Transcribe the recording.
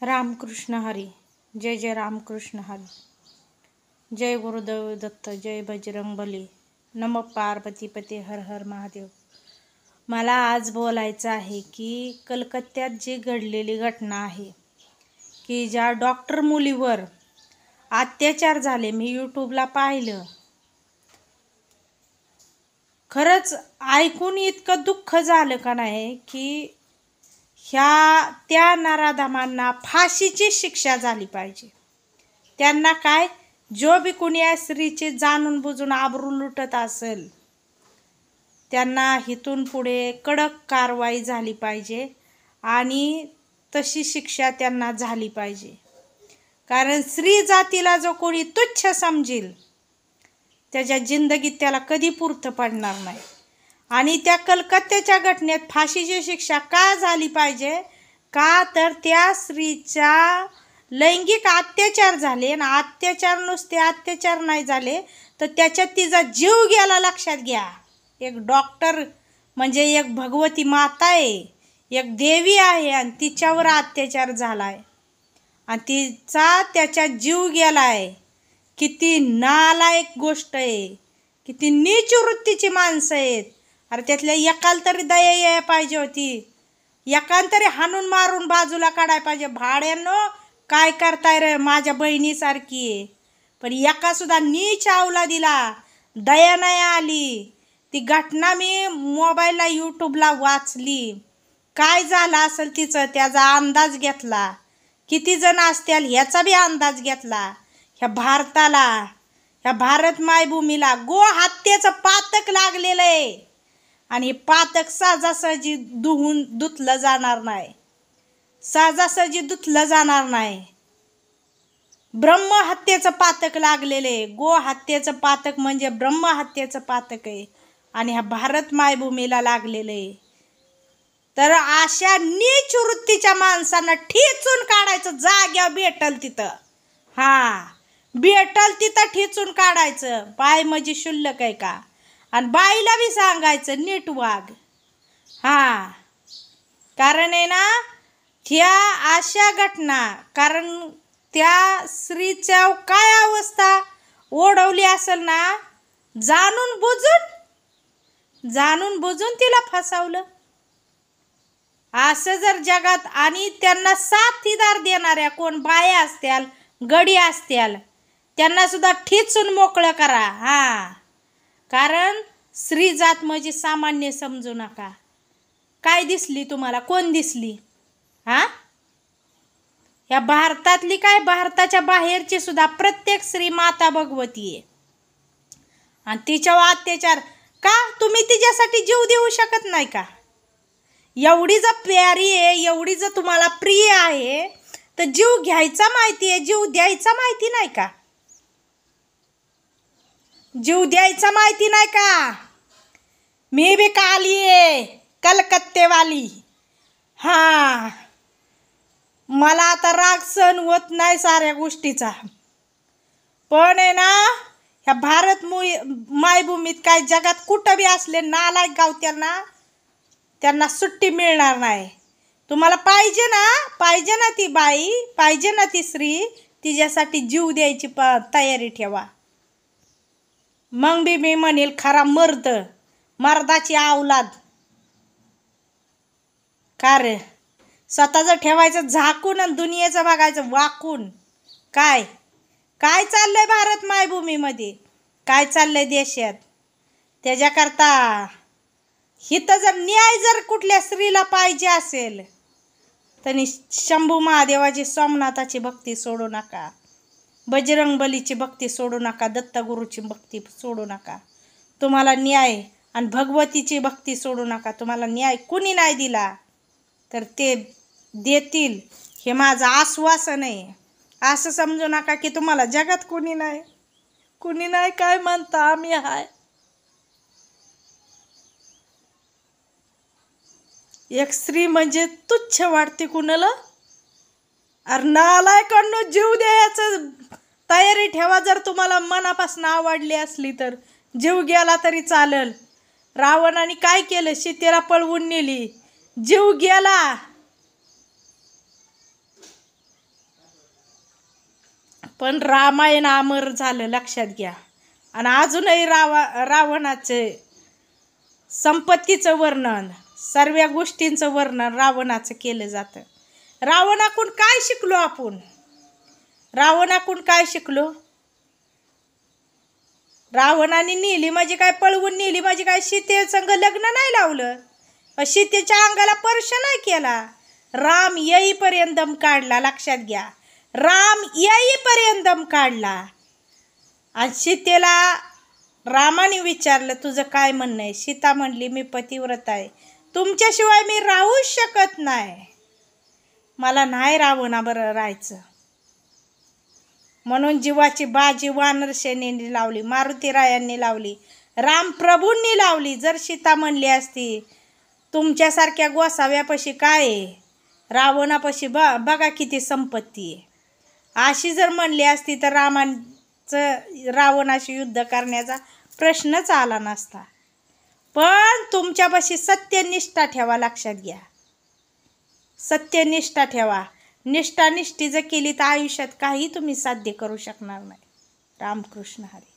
रामकृष्ण हरी. जय जय रामकृष्ण हरी. जय गुरुदेव दत्त. जय बजरंग बली. नम पार्वती पते. हर हर महादेव. मला आज बोलायचं आहे की कलकत्त्यात जी घडलेली घटना आहे की ज्या डॉक्टर मुलीवर अत्याचार झाले. मी यूट्यूबला पाहिलं. खरंच ऐकून इतकं दुःख झालं का नाही की त्या नराधमांना फाशीची शिक्षा झाली पाहिजे. त्यांना काय, जो बी कुणी या स्त्रीचे जाणून बुजून आबरू लुटत असेल त्यांना इथून पुढे कडक कारवाई झाली पाहिजे आणि तशी शिक्षा त्यांना झाली पाहिजे. कारण स्त्री जातीला जो कोणी तुच्छ समजेल त्याच्या जिंदगीत त्याला कधी पुरतं पडणार नाही. आणि त्या कलकत्त्याच्या घटनेत फाशीची शिक्षा का झाली पाहिजे, का तर त्या स्त्रीचा लैंगिक अत्याचार झाले आणि अत्याचार नुसते अत्याचार नाही झाले तर त्याच्यात तिचा जीव गेला. लक्षात घ्या, एक डॉक्टर म्हणजे एक भगवती माता आहे, एक देवी आहे आणि तिच्यावर अत्याचार झालाय आणि तिचा त्याच्यात जीव गेलाय. किती नालायक गोष्ट आहे, किती नीच वृत्तीची माणसं आहेत. अरे त्यातल्या एकाला तरी दया यायला पाहिजे होती, एकाला तरी हाणून मारून बाजूला काढायला पाहिजे. भाड्यानो काय करताय रे, माझ्या बहिणीसारखी आहे. पण एका सुद्धा नीच आवला दिला, दया नाही आली. ती घटना मी मोबाईलला यूट्यूबला वाचली. काय झालं असेल तिचं त्याचा अंदाज घेतला. किती जण असतील ह्याचा बी अंदाज घेतला. ह्या भारताला, ह्या भारत मायभूमीला गो हत्येचं पातक लागलेलं आहे आणि हे पातक सहजासहजी धुतलं जाणार नाही. सहजासहजी धुतलं जाणार नाही. ब्रह्महत्येचं पातक लागलेले. गो हत्येचं पातक म्हणजे ब्रह्महत्येचं पातक आहे आणि ह्या भारत मायभूमीला लागलेलं आहे. तर अशा नीच वृत्तीच्या माणसांना ठेचून काढायचं. जाग्यावर भेटल तिथं, भेटल तिथं ठेचून काढायचं. बाय म्हणजे शुल्लक आहे का? आणि बाईला बी सांगायचं नीट वाग. कारण आहे ना ह्या अशा घटना, कारण त्या स्त्रीच्या काय अवस्था ओढवली असेल ना, जाणून बुजून तिला फसवलं. असं जर जगात, आणि त्यांना साथीदार देणाऱ्या कोण बाया असत्याल, गडी असत्याल, त्यांना सुद्धा ठेचून मोकळं करा. कारण स्त्री जात म्हणजे सामान्य समजू नका. काय दिसली तुम्हाला? कोण दिसली? या भारतातली काय, भारताच्या बाहेरची सुद्धा प्रत्येक स्त्री माता भगवती आहे आणि तिच्यावर अत्याचार का? तुम्ही तिच्यासाठी जीव देऊ शकत नाही का? एवढी जर प्यारी आहे, एवढी जर तुम्हाला प्रिय आहे तर जीव घ्यायचा माहिती आहे, जीव द्यायचा माहिती नाही का? जीव द्यायचा माहिती नाही का? मी बी काली आहे, कलकत्तेवाली. मला आता राग सहन होत नाही साऱ्या गोष्टीचा. पण आहे ना ह्या भारत मायभूमीत काय जगात कुठं बी असले नालायक गावत्याल ना, त्यांना सुट्टी मिळणार नाही. तुम्हाला पाहिजे ना ती बाई, पाहिजे ना ती स्त्री, तिच्यासाठी जीव द्यायची तयारी ठेवा. मग बी मी म्हणेल खरा मर्द, मर्दाची औलाद. का रे, स्वतःचं ठेवायचं झाकून आणि दुनियेचं बघायचं वाकून. काय चाललंय भारत मायभूमीमध्ये, काय चाललंय देशात? त्याच्याकरता हिथं जर न्याय जर कुठल्या स्त्रीला पाहिजे असेल तर शंभू महादेवाची, सोमनाथाची भक्ती सोडू नका, बजरंग बलीची भक्ती सोडू नका, दत्तगुरूची भक्ती सोडू नका. तुम्हाला न्याय आणि भगवतीची भक्ती सोडू नका. तुम्हाला न्याय कुणी नाही दिला तर ते देतील, हे माझं आश्वासन आहे. असं समजू नका की तुम्हाला जगात कुणी नाही. काय म्हणता, आम्ही हाय. एक स्त्री म्हणजे तुच्छ वाटते कुणाला. अरे नालायकांनो, जीव द्यायचं तयारी ठेवा. जर तुम्हाला मनापासून आवडली असली तर जीव गेला तरी चालेल. रावणाने काय केलं? सीतेला पळवून नेली, जीव गेला. पण रामायण अमर झालं, लक्षात घ्या. आणि अजूनही रावणाचे संपत्तीचं वर्णन, सर्व गोष्टींचं वर्णन रावणाचं केलं जातं. रावणाकडून काय शिकलो आपण? रावणाकडून काय शिकलो? रावणाने नेली म्हणजे काय, पळवून नेली म्हणजे काय, सीतेसंग लग्न नाही लावलं, सीतेच्या अंगाला स्पर्श नाही केला. राम येईपर्यंत दम काढला, लक्षात घ्या. राम येईपर्यंत दम काढला. आणि सीतेला रामाने विचारलं, तुझं काय म्हणणं आहे? सीता म्हणली, मी पतिव्रत आहे, तुमच्याशिवाय मी राहूच शकत नाही, मला नाही रावणाबरोबर राहायचं. म्हणून जीवाची बाजी वानर सेनेने लावली, मारुतीरायांनी लावली, रामप्रभूंनी लावली. जर सीता म्हणली असती, तुमच्यासारख्या गोसाव्यापाशी काय आहे, रावणापाशी बघा किती संपत्ती आहे, अशी जर म्हणली असती तर रावणाशी युद्ध करण्याचा प्रश्नच आला नसता. पण तुमच्यापाशी सत्यनिष्ठा ठेवा, लक्षात घ्या. सत्यनिष्ठा ठेवा. निष्ठानिष्ठी जर केली तर आयुष्यात काही तुम्ही साध्य करू शकणार नाही. रामकृष्ण हरी.